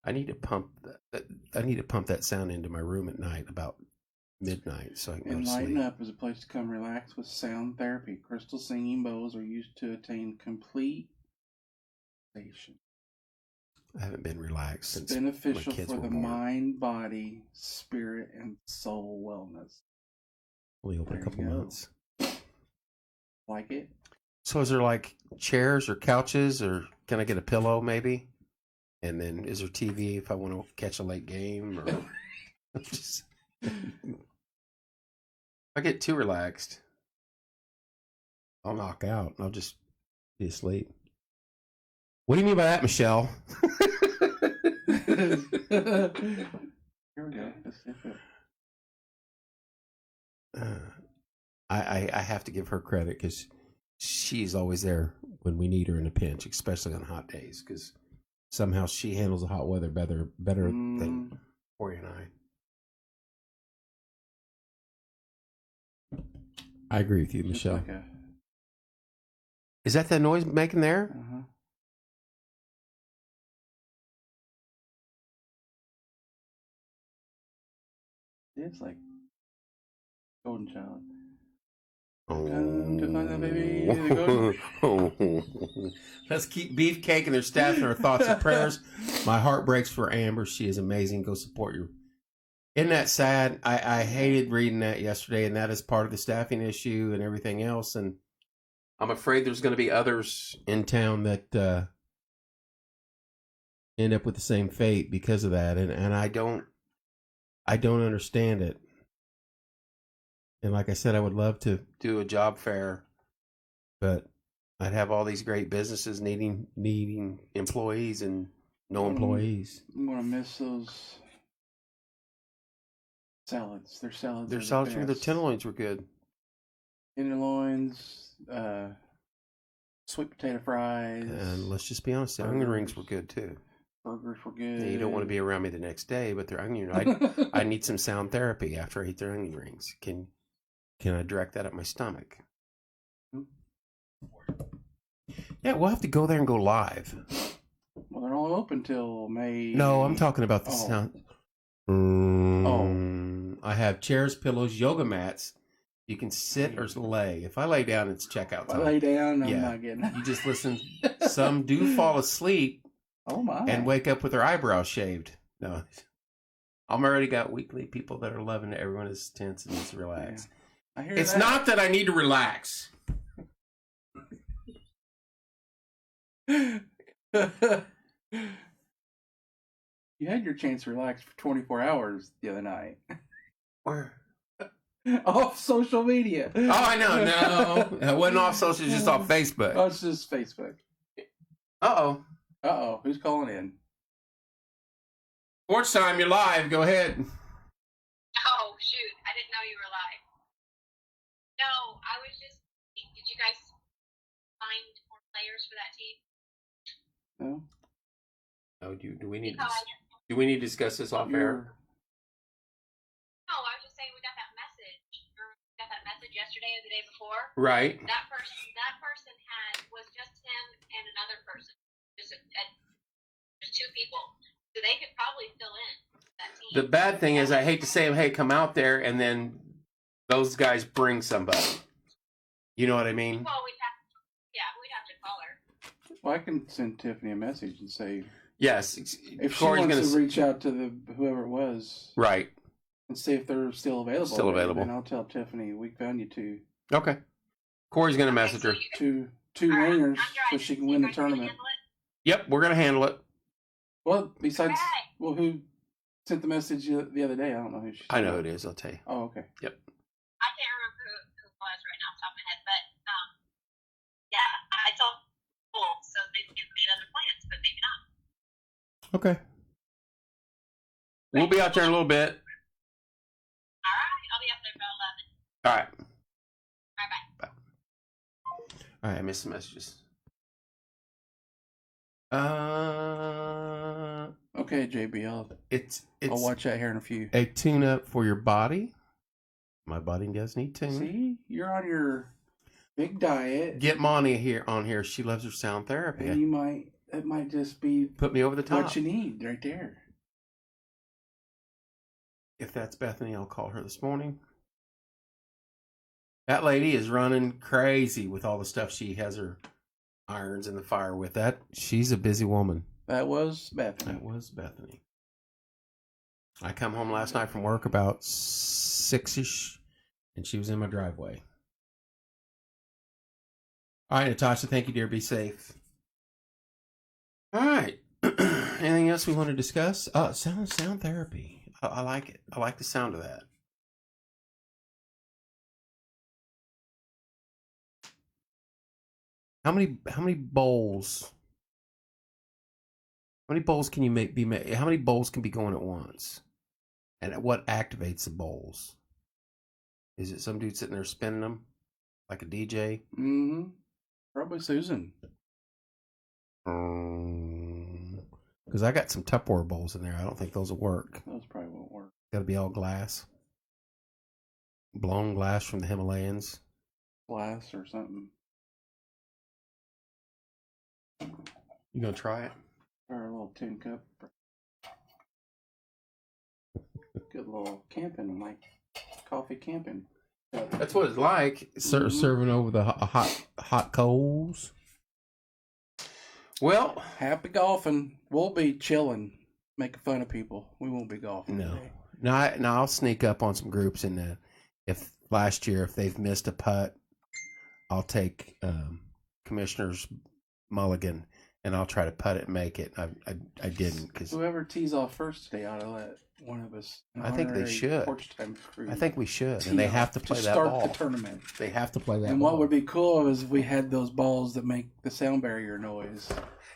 [SPEAKER 1] I need to pump that sound into my room at night about midnight so I can go to sleep.
[SPEAKER 2] Enlighten Up is a place to come relax with sound therapy. Crystal singing bowls are used to attain complete relaxation.
[SPEAKER 1] I haven't been relaxed since
[SPEAKER 2] it's beneficial
[SPEAKER 1] my kids
[SPEAKER 2] for
[SPEAKER 1] were
[SPEAKER 2] the
[SPEAKER 1] born.
[SPEAKER 2] mind, body, spirit, and soul wellness.
[SPEAKER 1] Only open a couple months.
[SPEAKER 2] Like it?
[SPEAKER 1] So is there like chairs or couches or can I get a pillow maybe? And then is there TV if I want to catch a late game? Or just, if I get too relaxed, I'll knock out. I'll just be asleep. What do you mean by that, Michelle?
[SPEAKER 2] Here we go. Let's see if it...
[SPEAKER 1] I have to give her credit because she's always there when we need her in a pinch, especially on hot days. Because somehow she handles the hot weather better than Corey and I agree with you, Michelle.
[SPEAKER 2] Like
[SPEAKER 1] Is that noise making there?
[SPEAKER 2] Uh-huh. It's like Golden Child. Come to find that baby.
[SPEAKER 1] Let's keep Beefcake and their staff in our thoughts and prayers. My heart breaks for Amber. She is amazing. Go support your. Isn't that sad? I hated reading that yesterday, and that is part of the staffing issue and everything else. And I'm afraid there's going to be others in town that end up with the same fate because of that. And I don't understand it. And like I said, I would love to do a job fair, but I'd have all these great businesses needing employees and no employees.
[SPEAKER 2] I'm going to miss those salads. Their salads
[SPEAKER 1] for me. Their tenderloins were good.
[SPEAKER 2] Tenderloins, sweet potato fries.
[SPEAKER 1] And let's just be honest, the onion rings were good too.
[SPEAKER 2] Burgers were good.
[SPEAKER 1] Yeah, you don't want to be around me the next day, but their onion. I need some sound therapy after I eat their onion rings. Can I direct that at my stomach? Yeah, we'll have to go there and go live.
[SPEAKER 2] Well, they're only open till May.
[SPEAKER 1] No, I'm talking about the sound. I have chairs, pillows, yoga mats. You can sit or lay. If I lay down, it's checkout time.
[SPEAKER 2] If I lay down, I'm not getting it.
[SPEAKER 1] You just listen. Some do fall asleep.
[SPEAKER 2] Oh my!
[SPEAKER 1] And wake up with their eyebrows shaved. No, I'm already got weekly people that are loving it. Everyone is tense and needs to relax.
[SPEAKER 2] Yeah. I hear
[SPEAKER 1] it's
[SPEAKER 2] that.
[SPEAKER 1] not that I need to relax.
[SPEAKER 2] You had your chance to relax for 24 hours the other night.
[SPEAKER 1] Where?
[SPEAKER 2] Off social media.
[SPEAKER 1] Oh, I know. No, it wasn't off social, just off Facebook.
[SPEAKER 2] Oh, it's just Facebook.
[SPEAKER 1] Uh-oh.
[SPEAKER 2] Who's calling in?
[SPEAKER 1] Sports time, you're live. Go ahead.
[SPEAKER 3] Oh, shoot. I didn't know you were live. No, I was just... Did you guys find more players for that team?
[SPEAKER 2] No.
[SPEAKER 1] Oh, do we need to discuss this off air?
[SPEAKER 3] No, I was just saying we got that message. We got that message yesterday or the day before.
[SPEAKER 1] Right.
[SPEAKER 3] That person was just him and another person, just two people, so they could probably fill in that team.
[SPEAKER 1] The bad thing is, I hate to say, hey, come out there, and then those guys bring somebody. You know what I mean?
[SPEAKER 3] Well, we'd have to call her.
[SPEAKER 2] Well, I can send Tiffany a message and say,
[SPEAKER 1] yes,
[SPEAKER 2] if she wants to reach out to whoever it was,
[SPEAKER 1] right,
[SPEAKER 2] and see if they're still available.
[SPEAKER 1] Still available.
[SPEAKER 2] And I'll tell Tiffany we found you two.
[SPEAKER 1] Okay. Corey's gonna message her.
[SPEAKER 2] Two ringers, so she can win the tournament.
[SPEAKER 1] Yep, we're gonna handle it.
[SPEAKER 2] Well, besides, who sent the message the other day? I don't know who she.
[SPEAKER 1] I know who it is. I'll tell you.
[SPEAKER 2] Oh, okay.
[SPEAKER 1] Yep.
[SPEAKER 3] I can't remember who it was right now off the top of my head, but yeah, I told people so they can make other plans, but maybe not.
[SPEAKER 1] Okay. We'll be out there in a little bit.
[SPEAKER 3] All right, I'll be up there about 11.
[SPEAKER 1] All right.
[SPEAKER 3] Bye.
[SPEAKER 1] All right, I missed some messages.
[SPEAKER 2] Okay, JB, I'll watch that here in a few.
[SPEAKER 1] A tune-up for your body. My body does need tune.
[SPEAKER 2] See, you're on your big diet.
[SPEAKER 1] Get Monty on here. She loves her sound therapy.
[SPEAKER 2] And it might just be
[SPEAKER 1] put me over the top.
[SPEAKER 2] What you need right there.
[SPEAKER 1] If that's Bethany, I'll call her this morning. That lady is running crazy with all the stuff she has her irons in the fire with. She's a busy woman.
[SPEAKER 2] That was Bethany.
[SPEAKER 1] I come home last night from work about 6-ish, and she was in my driveway. All right, Natasha, thank you, dear. Be safe. All right. Anything else we want to discuss? Sound therapy. I like it. I like the sound of that. How many bowls? How many bowls can you make? How many bowls can be going at once? And what activates the bowls? Is it some dude sitting there spinning them like a DJ?
[SPEAKER 2] Mm-hmm. Probably Susan.
[SPEAKER 1] Because I got some Tupperware bowls in there. I don't think those will work.
[SPEAKER 2] Those probably won't work.
[SPEAKER 1] Got to be all glass. Blown glass from the Himalayas.
[SPEAKER 2] Glass or something.
[SPEAKER 1] You gonna try it?
[SPEAKER 2] Or a little tin cup. Good little camping, like coffee camping.
[SPEAKER 1] That's what it's like. Serving over the hot coals. Well,
[SPEAKER 2] happy golfing. We'll be chilling, making fun of people. We won't be golfing today.
[SPEAKER 1] No, I'll sneak up on some groups, and if last year if they've missed a putt, I'll take Commissioner's mulligan, and I'll try to putt it and make it. I didn't, because
[SPEAKER 2] whoever tees off first today ought to let one of us.
[SPEAKER 1] I think they should. I think we should, and they have to play that ball.
[SPEAKER 2] Start the tournament.
[SPEAKER 1] They have to play that.
[SPEAKER 2] And
[SPEAKER 1] ball.
[SPEAKER 2] What would be cool is if we had those balls that make the sound barrier noise.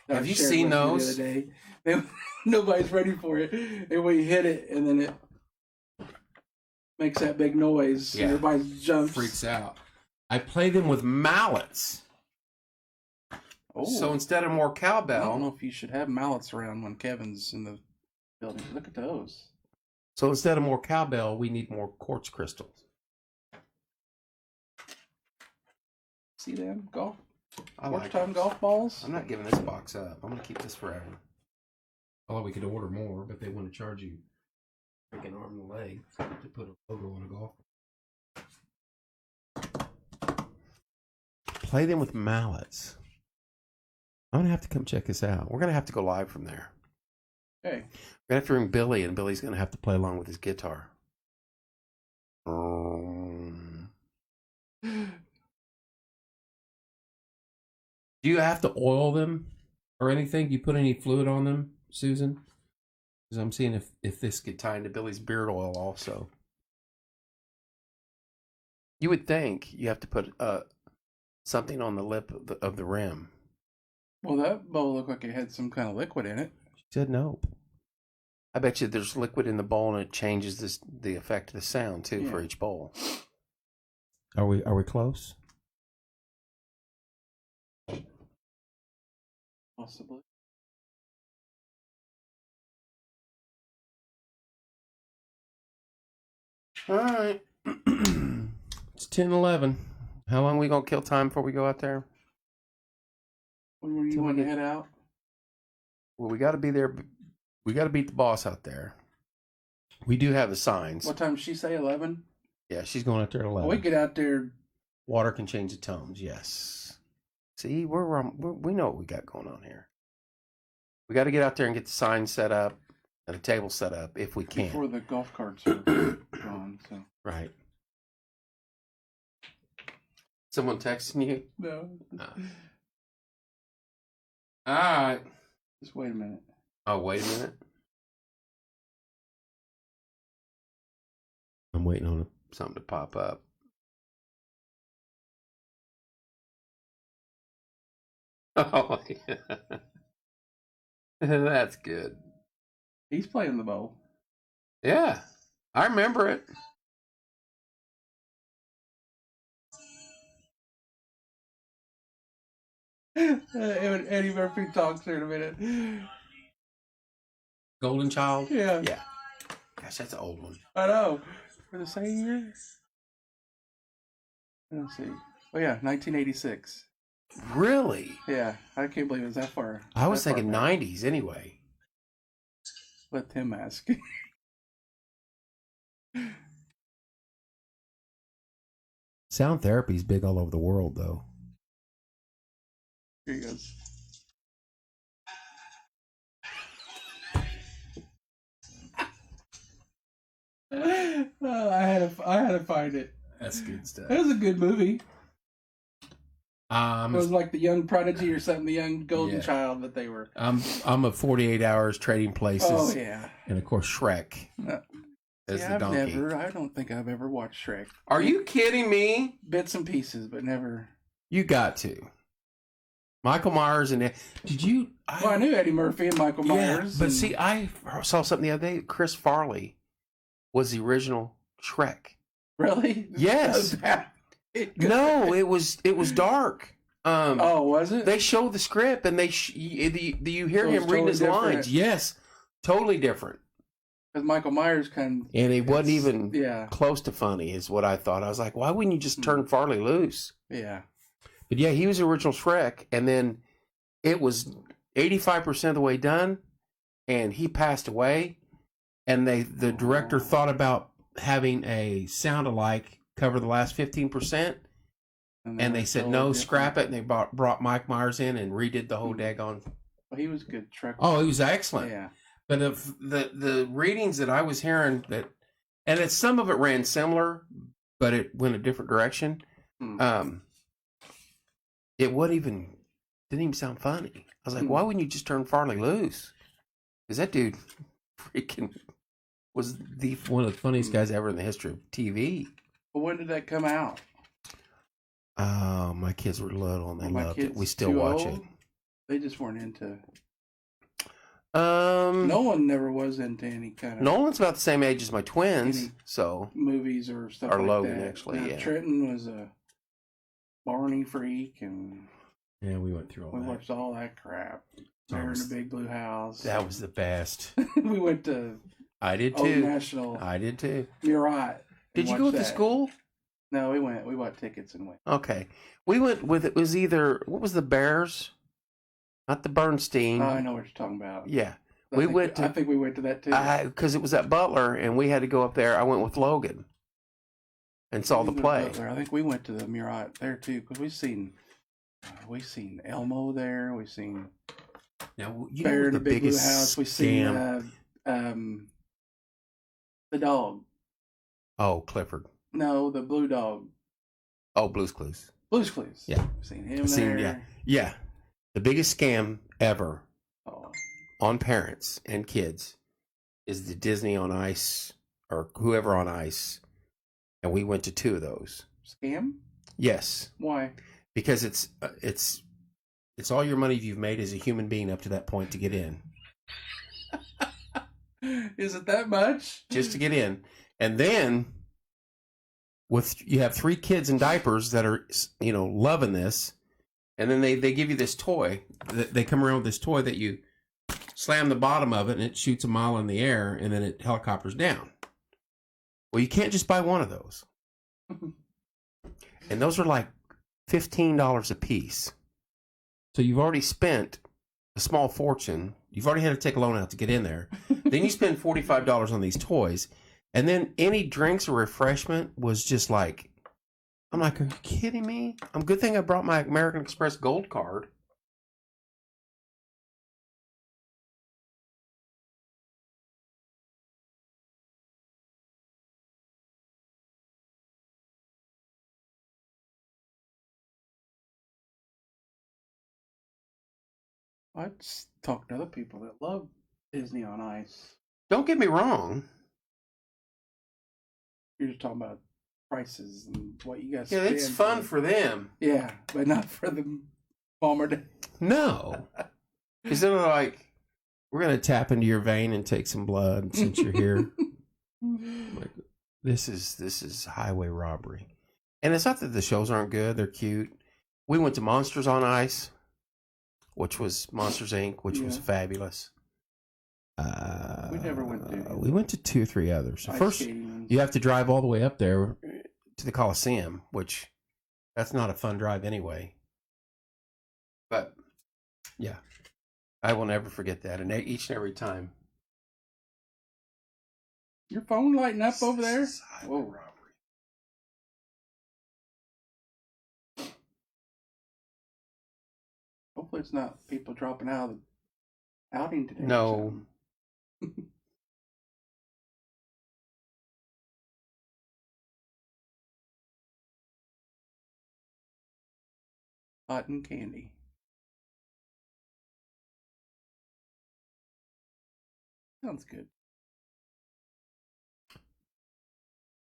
[SPEAKER 1] Have you seen those?
[SPEAKER 2] The other day. Nobody's ready for it, and we hit it, and then it makes that big noise. Yeah. And everybody jumps,
[SPEAKER 1] freaks out. I play them with mallets. Oh. So instead of more cowbell,
[SPEAKER 2] I don't know if you should have mallets around when Kevin's in the building. Look at those.
[SPEAKER 1] So instead of more cowbell, we need more quartz crystals.
[SPEAKER 2] See them golf?
[SPEAKER 1] Quartz
[SPEAKER 2] time golf balls.
[SPEAKER 1] I'm not giving this box up. I'm gonna keep this forever. Although we could order more, but they want to charge you freaking arm and leg to put a logo on a golf. Play them with mallets. I'm gonna have to come check this out. We're gonna have to go live from there.
[SPEAKER 2] Okay.
[SPEAKER 1] We're gonna have to ring Billy, and Billy's gonna have to play along with his guitar. Do you have to oil them or anything? Do you put any fluid on them, Susan? Because I'm seeing if this could tie into Billy's beard oil also. You would think you have to put something on the lip of the rim.
[SPEAKER 2] Well, that bowl looked like it had some kind of liquid in it.
[SPEAKER 1] She said nope. I bet you there's liquid in the bowl, and it changes the effect of the sound too for each bowl. Are we close?
[SPEAKER 2] Possibly.
[SPEAKER 1] All right. It's 10:11. How long we gonna kill time before we go out there?
[SPEAKER 2] When were you want to head out?
[SPEAKER 1] Well, we got to be there. We got to beat the boss out there. We do have the signs.
[SPEAKER 2] What time did she say? 11.
[SPEAKER 1] Yeah, she's going out there at 11.
[SPEAKER 2] We get out there.
[SPEAKER 1] Water can change the tones. Yes. See, we know what we got going on here. We got to get out there and get the sign set up and the table set up if we can.
[SPEAKER 2] Before the golf carts are gone. So.
[SPEAKER 1] Right. Someone texting you?
[SPEAKER 2] No.
[SPEAKER 1] All right.
[SPEAKER 2] Just wait a minute.
[SPEAKER 1] Oh, wait a minute. I'm waiting on something to pop up. Oh, yeah. That's good.
[SPEAKER 2] He's playing the bowl.
[SPEAKER 1] Yeah, I remember it.
[SPEAKER 2] Eddie Murphy talks there in a minute.
[SPEAKER 1] Golden Child?
[SPEAKER 2] Yeah.
[SPEAKER 1] Yeah. Gosh, that's an old one.
[SPEAKER 2] I know. For the same year? Let's see. Oh, yeah, 1986.
[SPEAKER 1] Really?
[SPEAKER 2] Yeah, I can't believe it was that far.
[SPEAKER 1] I was
[SPEAKER 2] that
[SPEAKER 1] thinking
[SPEAKER 2] far back.
[SPEAKER 1] 90s anyway.
[SPEAKER 2] Let him ask.
[SPEAKER 1] Sound therapy is big all over the world, though.
[SPEAKER 2] Here he goes. I had to find it.
[SPEAKER 1] That's good stuff.
[SPEAKER 2] It was a good movie.
[SPEAKER 1] It
[SPEAKER 2] was like the young prodigy or something, the young golden
[SPEAKER 1] Yeah.
[SPEAKER 2] child that they were.
[SPEAKER 1] I'm a 48 Hours, Trading Places.
[SPEAKER 2] Oh yeah,
[SPEAKER 1] and of course Shrek as the donkey.
[SPEAKER 2] I don't think I've ever watched Shrek.
[SPEAKER 1] Are you kidding me?
[SPEAKER 2] Bits and pieces, but never.
[SPEAKER 1] You got to. Michael Myers and did you?
[SPEAKER 2] I knew Eddie Murphy and Michael Myers.
[SPEAKER 1] But see, I saw something the other day. Chris Farley was the original Shrek.
[SPEAKER 2] Really?
[SPEAKER 1] Yes. No, it was dark.
[SPEAKER 2] Oh, was it?
[SPEAKER 1] They show the script and you hear him reading his lines. Yes, totally different.
[SPEAKER 2] Because Michael Myers and
[SPEAKER 1] it wasn't even close to funny, is what I thought. I was like, why wouldn't you just turn Farley loose?
[SPEAKER 2] Yeah.
[SPEAKER 1] But yeah, he was the original Shrek, and then it was 85% of the way done, and he passed away. And the director thought about having a sound-alike cover the last 15%, and they said no, scrap it. And they brought Mike Myers in and redid the whole daggone.
[SPEAKER 2] Well, he was good.
[SPEAKER 1] Oh, he was excellent.
[SPEAKER 2] Yeah.
[SPEAKER 1] But of the readings that I was hearing some of it ran similar, but it went a different direction. It didn't even sound funny. I was like, why wouldn't you just turn Farley loose? Because that dude freaking was one of the funniest guys ever in the history of TV.
[SPEAKER 2] But when did that come out?
[SPEAKER 1] My kids were little and they loved it. We still watch it.
[SPEAKER 2] They just weren't into.
[SPEAKER 1] Nolan
[SPEAKER 2] never was into any kind of.
[SPEAKER 1] Nolan's about the same age as my twins, so
[SPEAKER 2] movies or stuff.
[SPEAKER 1] Or
[SPEAKER 2] like
[SPEAKER 1] Logan,
[SPEAKER 2] that.
[SPEAKER 1] actually.
[SPEAKER 2] Now,
[SPEAKER 1] yeah.
[SPEAKER 2] Trenton was a Barney freak, and
[SPEAKER 1] we went through all that.
[SPEAKER 2] We watched all that crap. There in the Big Blue House.
[SPEAKER 1] That was the best.
[SPEAKER 2] We went to.
[SPEAKER 1] I did too.
[SPEAKER 2] Old National.
[SPEAKER 1] I did too.
[SPEAKER 2] Murat.
[SPEAKER 1] Did you go with the school?
[SPEAKER 2] No, we went. We bought tickets and went.
[SPEAKER 1] Okay, we went with it was either what was the Bears, not the Bernstein.
[SPEAKER 2] Oh, I know what you're talking about.
[SPEAKER 1] Yeah,
[SPEAKER 2] I think we went to that too.
[SPEAKER 1] Because it was at Butler, and we had to go up there. I went with Logan, and saw the play.
[SPEAKER 2] I think we went to the Murat there too because we've seen Elmo there. We've seen
[SPEAKER 1] now you
[SPEAKER 2] Bear
[SPEAKER 1] know
[SPEAKER 2] in the Big Blue House. We've seen the dog.
[SPEAKER 1] Oh, Clifford.
[SPEAKER 2] No, the blue dog.
[SPEAKER 1] Oh, Blue's Clues.
[SPEAKER 2] Blue's Clues.
[SPEAKER 1] Yeah.
[SPEAKER 2] We've seen him there.
[SPEAKER 1] Yeah. The biggest scam ever
[SPEAKER 2] Oh.
[SPEAKER 1] on parents and kids is the Disney on Ice or whoever on Ice. And we went to 2 of those.
[SPEAKER 2] Scam?
[SPEAKER 1] Yes.
[SPEAKER 2] Why?
[SPEAKER 1] Because it's all your money you've made as a human being up to that point to get in.
[SPEAKER 2] Is it that much?
[SPEAKER 1] Just to get in. And then you have 3 kids in diapers that are, loving this. And then they give you this toy. They come around with this toy that you slam the bottom of it and it shoots a mile in the air and then it helicopters down. Well, you can't just buy one of those. And those are like $15 a piece. So you've already spent a small fortune. You've already had to take a loan out to get in there. Then you spend $45 on these toys. And then any drinks or refreshment was just like, I'm like, are you kidding me? Good thing I brought my American Express Gold card.
[SPEAKER 2] I just talk to other people that love Disney on Ice.
[SPEAKER 1] Don't get me wrong.
[SPEAKER 2] You're just talking about prices and what you guys
[SPEAKER 1] Yeah,
[SPEAKER 2] spend.
[SPEAKER 1] it's fun for them.
[SPEAKER 2] Yeah, but not for the Palmer Day.
[SPEAKER 1] No. Because they're like, we're going to tap into your vein and take some blood since you're here. Like, this is highway robbery. And it's not that the shows aren't good. They're cute. We went to Monsters on Ice, which was Monsters, Inc., which was fabulous.
[SPEAKER 2] We never went to.
[SPEAKER 1] We went to 2 or 3 others. So
[SPEAKER 2] Ice
[SPEAKER 1] first,
[SPEAKER 2] skating.
[SPEAKER 1] you have to drive all the way up there to the Coliseum, which that's not a fun drive anyway. But, yeah, I will never forget that. And each and every time.
[SPEAKER 2] Your phone lighting up over there?
[SPEAKER 1] Whoa. Robbery.
[SPEAKER 2] Hopefully it's not people dropping out of the outing today.
[SPEAKER 1] No.
[SPEAKER 2] Cotton candy. Sounds good.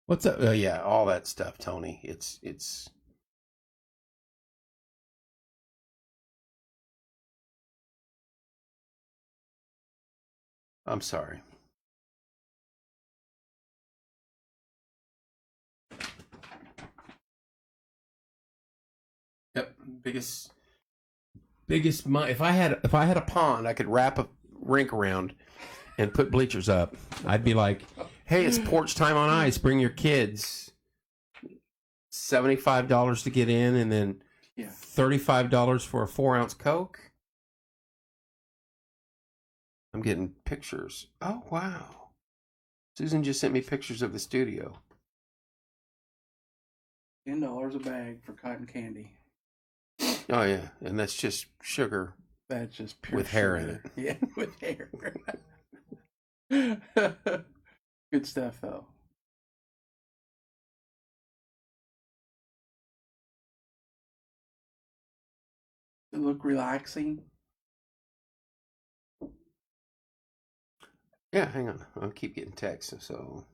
[SPEAKER 1] What's up? Yeah, all that stuff, Tony. It's. I'm sorry. Yep, biggest. If I had a pond, I could wrap a rink around and put bleachers up. I'd be like, hey, it's porch time on ice. Bring your kids. $75 to get in, and then $35 for a 4-ounce Coke. I'm getting pictures. Oh, wow. Susan just sent me pictures of the studio.
[SPEAKER 2] $10 a bag for cotton candy.
[SPEAKER 1] Oh, yeah. And that's just sugar.
[SPEAKER 2] That's just pure
[SPEAKER 1] with hair
[SPEAKER 2] sugar.
[SPEAKER 1] in
[SPEAKER 2] it. Yeah, with hair. Good stuff, though. Does it look relaxing?
[SPEAKER 1] Yeah, hang on. I'll keep getting texts. So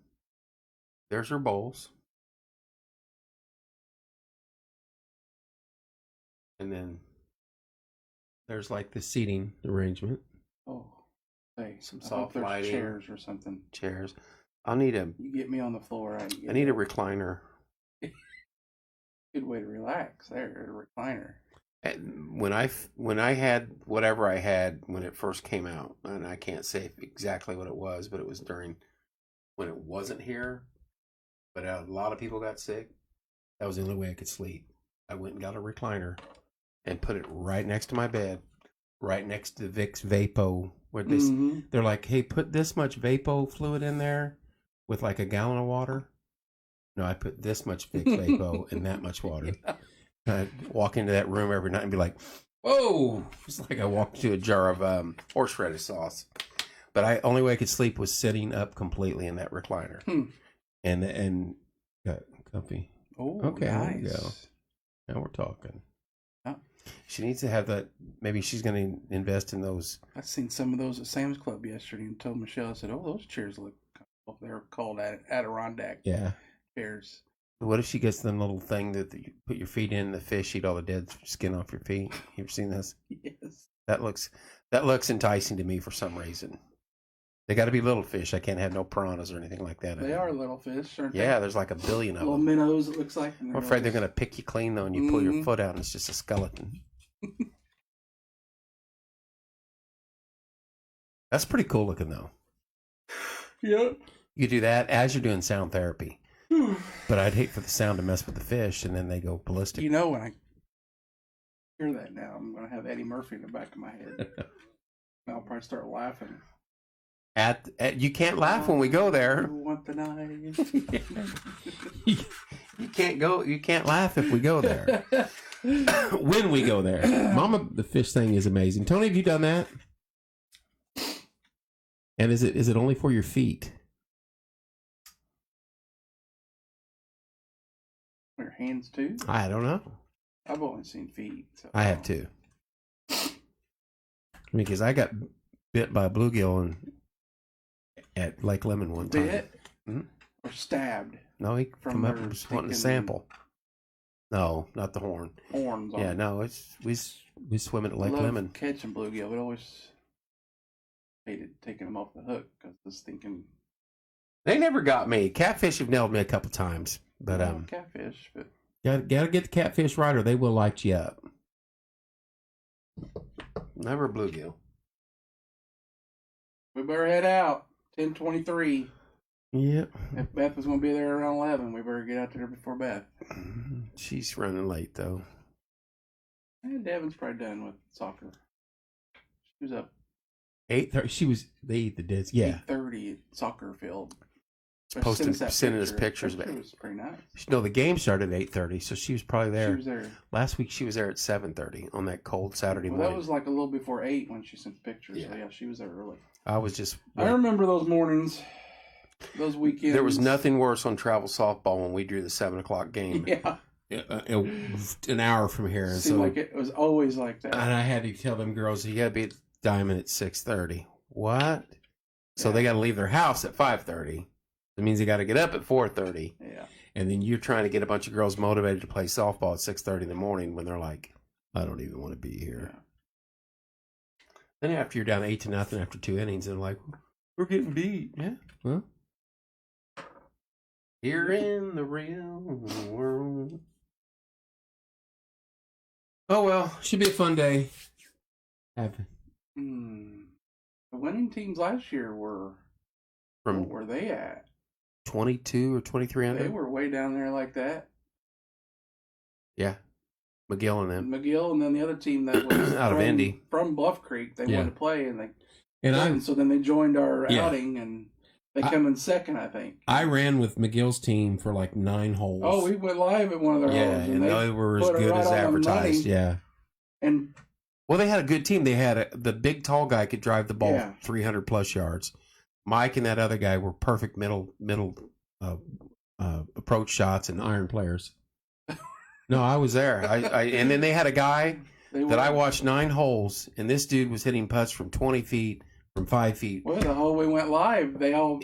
[SPEAKER 1] there's her bowls. And then there's like the seating arrangement.
[SPEAKER 2] Oh, hey,
[SPEAKER 1] Some
[SPEAKER 2] I hope
[SPEAKER 1] soft
[SPEAKER 2] there's
[SPEAKER 1] lighting.
[SPEAKER 2] chairs or something.
[SPEAKER 1] Chairs. I'll need
[SPEAKER 2] You get me on the floor.
[SPEAKER 1] I need a recliner.
[SPEAKER 2] Good way to relax. There, a recliner.
[SPEAKER 1] And when I had whatever I had when it first came out, and I can't say exactly what it was, but it was during when it wasn't here, but a lot of people got sick. That was the only way I could sleep. I went and got a recliner and put it right next to my bed, right next to Vicks Vapo. Where they're like, hey, put this much Vapo fluid in there with like a gallon of water. No, I put this much Vicks Vapo and that much water. I'd walk into that room every night and be like, whoa! It's like I walked into a jar of horseradish sauce. But only way I could sleep was sitting up completely in that recliner. And got comfy.
[SPEAKER 2] Oh,
[SPEAKER 1] okay,
[SPEAKER 2] nice.
[SPEAKER 1] there we go. Now we're talking.
[SPEAKER 2] Oh.
[SPEAKER 1] She needs to have that. Maybe she's going to invest in those.
[SPEAKER 2] I seen some of those at Sam's Club yesterday and told Michelle, I said, oh, those chairs look comfortable. They're called Adirondack chairs.
[SPEAKER 1] What if she gets the little thing that you put your feet in, the fish eat all the dead skin off your feet? You ever seen this?
[SPEAKER 2] Yes.
[SPEAKER 1] That looks enticing to me for some reason. They got to be little fish. I can't have no piranhas or anything like that.
[SPEAKER 2] They are little fish, aren't they?
[SPEAKER 1] Yeah, there's like a billion of
[SPEAKER 2] little
[SPEAKER 1] them.
[SPEAKER 2] minnows, it looks like.
[SPEAKER 1] I'm afraid they're going to pick you clean, though, and you pull your foot out, and it's just a skeleton. That's pretty cool looking, though.
[SPEAKER 2] Yep.
[SPEAKER 1] You do that as you're doing sound therapy. But I'd hate for the sound to mess with the fish, and then they go ballistic.
[SPEAKER 2] You know, when I hear that now, I'm going to have Eddie Murphy in the back of my head. I'll probably start laughing.
[SPEAKER 1] At you can't laugh when we go there.
[SPEAKER 2] You want the knife?
[SPEAKER 1] You can't go. You can't laugh if we go there. When we go there, Mama, the fish thing is amazing. Tony, have you done that? And is it only for your feet?
[SPEAKER 2] Your hands too?
[SPEAKER 1] I don't know.
[SPEAKER 2] I've only seen feet. So.
[SPEAKER 1] I have too. Because I got bit by a bluegill at Lake Lemon one time.
[SPEAKER 2] Bit? Mm-hmm. Or stabbed?
[SPEAKER 1] No, he come up and was wanting a sample. No, not the horn.
[SPEAKER 2] Horns.
[SPEAKER 1] Yeah, no, we swim at Lake Lemon.
[SPEAKER 2] Catching bluegill, we always hated taking them off the hook because I was thinking.
[SPEAKER 1] They never got me. Catfish have nailed me a couple times, but
[SPEAKER 2] catfish, but
[SPEAKER 1] gotta get the catfish right, or they will light you up. Never bluegill.
[SPEAKER 2] We better head out. 10:23.
[SPEAKER 1] Yep.
[SPEAKER 2] If Beth was going to be there around 11, we better get out there before Beth.
[SPEAKER 1] She's running late though.
[SPEAKER 2] Devin's probably done with soccer. She was up
[SPEAKER 1] 8:30. They eat the disc. Yeah.
[SPEAKER 2] 8:30 at soccer field.
[SPEAKER 1] Sending us pictures.
[SPEAKER 2] It was pretty nice.
[SPEAKER 1] No, the game started at 8:30, so she was probably there.
[SPEAKER 2] She was there.
[SPEAKER 1] Last week she was there at 7:30 on that cold Saturday morning.
[SPEAKER 2] That was like a little before 8 when she sent pictures.
[SPEAKER 1] Yeah.
[SPEAKER 2] So yeah, she was there early.
[SPEAKER 1] I was just.
[SPEAKER 2] I remember those mornings, those weekends.
[SPEAKER 1] There was nothing worse on travel softball when we drew the 7:00 game.
[SPEAKER 2] Yeah.
[SPEAKER 1] An hour from here.
[SPEAKER 2] It seemed like it was always like that.
[SPEAKER 1] And I had to tell them girls, you got to be at Diamond at 6:30. What? So they got to leave their house at 5:30. That means they got to get up at 4:30.
[SPEAKER 2] Yeah. And
[SPEAKER 1] then you're trying to get a bunch of girls motivated to play softball at 6:30 in the morning when they're like, I don't even want to be here. Yeah. Then after you're down 8-0 after 2 innings, they're like, we're getting beat. Yeah. Well, here in the real world. Oh, well, should be a fun day.
[SPEAKER 2] The winning teams last year were, what were they at?
[SPEAKER 1] 22 or 23 under?
[SPEAKER 2] They were way down there like that.
[SPEAKER 1] Yeah. McGill and them.
[SPEAKER 2] McGill and then the other team that was
[SPEAKER 1] out of Indy.
[SPEAKER 2] From Bluff Creek. They wanted to play so then they joined our outing and they come in second, I think.
[SPEAKER 1] I ran with McGill's team for like 9 holes.
[SPEAKER 2] Oh, we went live at one of their holes.
[SPEAKER 1] Yeah, and they were as good as advertised. Yeah.
[SPEAKER 2] And
[SPEAKER 1] well, they had a good team. They had the big tall guy could drive the ball 300 plus yards. Mike and that other guy were perfect middle approach shots and iron players. No, I was there. And then they had a guy that I watched 9 holes, and this dude was hitting putts from 20 feet, from 5 feet.
[SPEAKER 2] Well, the hole we went live, they all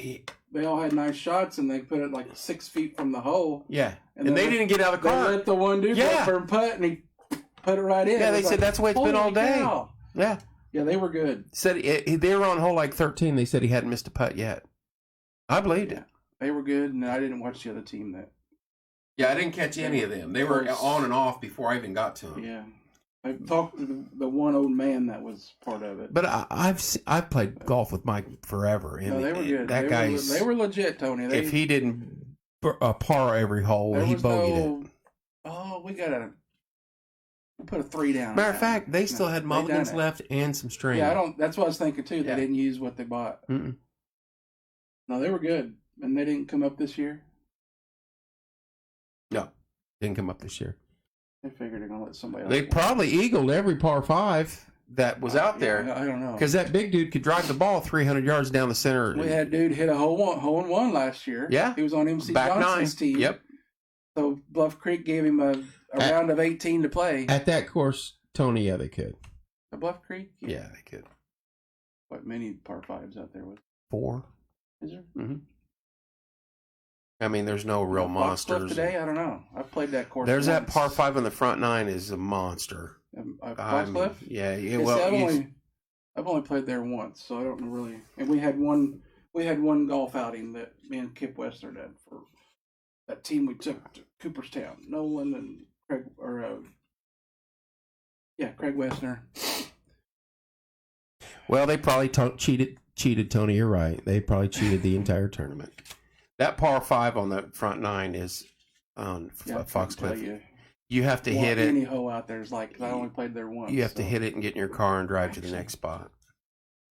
[SPEAKER 2] had nice shots, and they put it like 6 feet from the hole.
[SPEAKER 1] Yeah, and they didn't get out of the car.
[SPEAKER 2] They let the one dude go for a putt, and he put it right in.
[SPEAKER 1] Yeah, they said that's the way it's been all day.
[SPEAKER 2] Cow.
[SPEAKER 1] Yeah.
[SPEAKER 2] Yeah, they were good.
[SPEAKER 1] Said they were on hole like 13. They said he hadn't missed a putt yet. I believed it.
[SPEAKER 2] They were good, and I didn't watch the other team that.
[SPEAKER 1] Yeah, I didn't catch any of them. They were on and off before I even got to them.
[SPEAKER 2] Yeah, I talked to the one old man that was part of it.
[SPEAKER 1] But I've played golf with Mike forever, and
[SPEAKER 2] no, they were good.
[SPEAKER 1] That
[SPEAKER 2] they were legit, Tony.
[SPEAKER 1] If he didn't par every hole, he bogeyed it.
[SPEAKER 2] Oh, we put a 3 down.
[SPEAKER 1] Matter of fact, they still had mulligans left and some string.
[SPEAKER 2] Yeah, that's what I was thinking too. They didn't use what they bought.
[SPEAKER 1] Mm-mm.
[SPEAKER 2] No, they were good, and they didn't come up this year.
[SPEAKER 1] No, didn't come up this year.
[SPEAKER 2] They figured they're gonna let somebody else.
[SPEAKER 1] They probably eagled every par 5 that was out there.
[SPEAKER 2] I don't know,
[SPEAKER 1] because that big dude could drive the ball 300 yards down the center.
[SPEAKER 2] We had a dude hit a hole in one last year.
[SPEAKER 1] Yeah,
[SPEAKER 2] he was on MC
[SPEAKER 1] Back
[SPEAKER 2] Johnson's
[SPEAKER 1] 9.
[SPEAKER 2] team.
[SPEAKER 1] Yep.
[SPEAKER 2] So Bluff Creek gave him a round of 18 to play.
[SPEAKER 1] At that course, Tony, they could.
[SPEAKER 2] The Bluff Creek?
[SPEAKER 1] Yeah, they could.
[SPEAKER 2] What, many par 5s out there with?
[SPEAKER 1] 4.
[SPEAKER 2] Is there?
[SPEAKER 1] Mm-hmm. I mean, there's no real monsters.
[SPEAKER 2] Today, I don't know. I've played that course.
[SPEAKER 1] There's that par 5 on the front 9 is a monster.
[SPEAKER 2] Foxcliff?
[SPEAKER 1] Yeah.
[SPEAKER 2] I've only played there once, so I don't really. And we had one golf outing that me and Kip Westner did for that team we took to Cooperstown. Nolan and Craig, Craig Westner. Well,
[SPEAKER 1] they probably cheated, Tony. You're right. They probably cheated the entire tournament. That par 5 on the front 9 is on Foxcliff. You have to hit it.
[SPEAKER 2] Any hole out there is like, 'cause I only played there once.
[SPEAKER 1] You have to hit it and get in your car and drive to the
[SPEAKER 2] Actually,
[SPEAKER 1] next spot.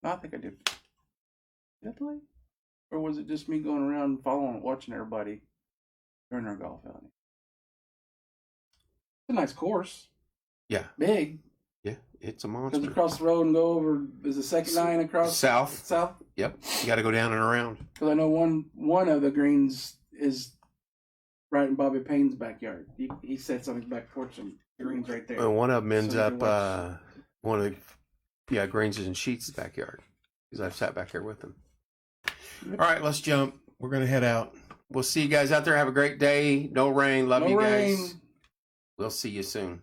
[SPEAKER 2] I think I did. Did I play? Or was it just me going around watching everybody during our golf outing? It's a nice course.
[SPEAKER 1] Yeah.
[SPEAKER 2] Big.
[SPEAKER 1] Yeah, it's a
[SPEAKER 2] Goes
[SPEAKER 1] monster.
[SPEAKER 2] across the road and go over. There's a second 9 across
[SPEAKER 1] South.
[SPEAKER 2] South.
[SPEAKER 1] Yep. You got to go down and around.
[SPEAKER 2] Because I know one of the greens is right in Bobby Payne's backyard. He sits on his back porch and the green's right there.
[SPEAKER 1] And one of them ends
[SPEAKER 2] So you
[SPEAKER 1] up,
[SPEAKER 2] can watch.
[SPEAKER 1] one of, Greens is in Sheets' backyard. Because I've sat back here with them. All right, let's jump. We're going to head out. We'll see you guys out there. Have a great day. No rain. Love
[SPEAKER 2] No
[SPEAKER 1] you
[SPEAKER 2] rain.
[SPEAKER 1] guys. We'll see you soon.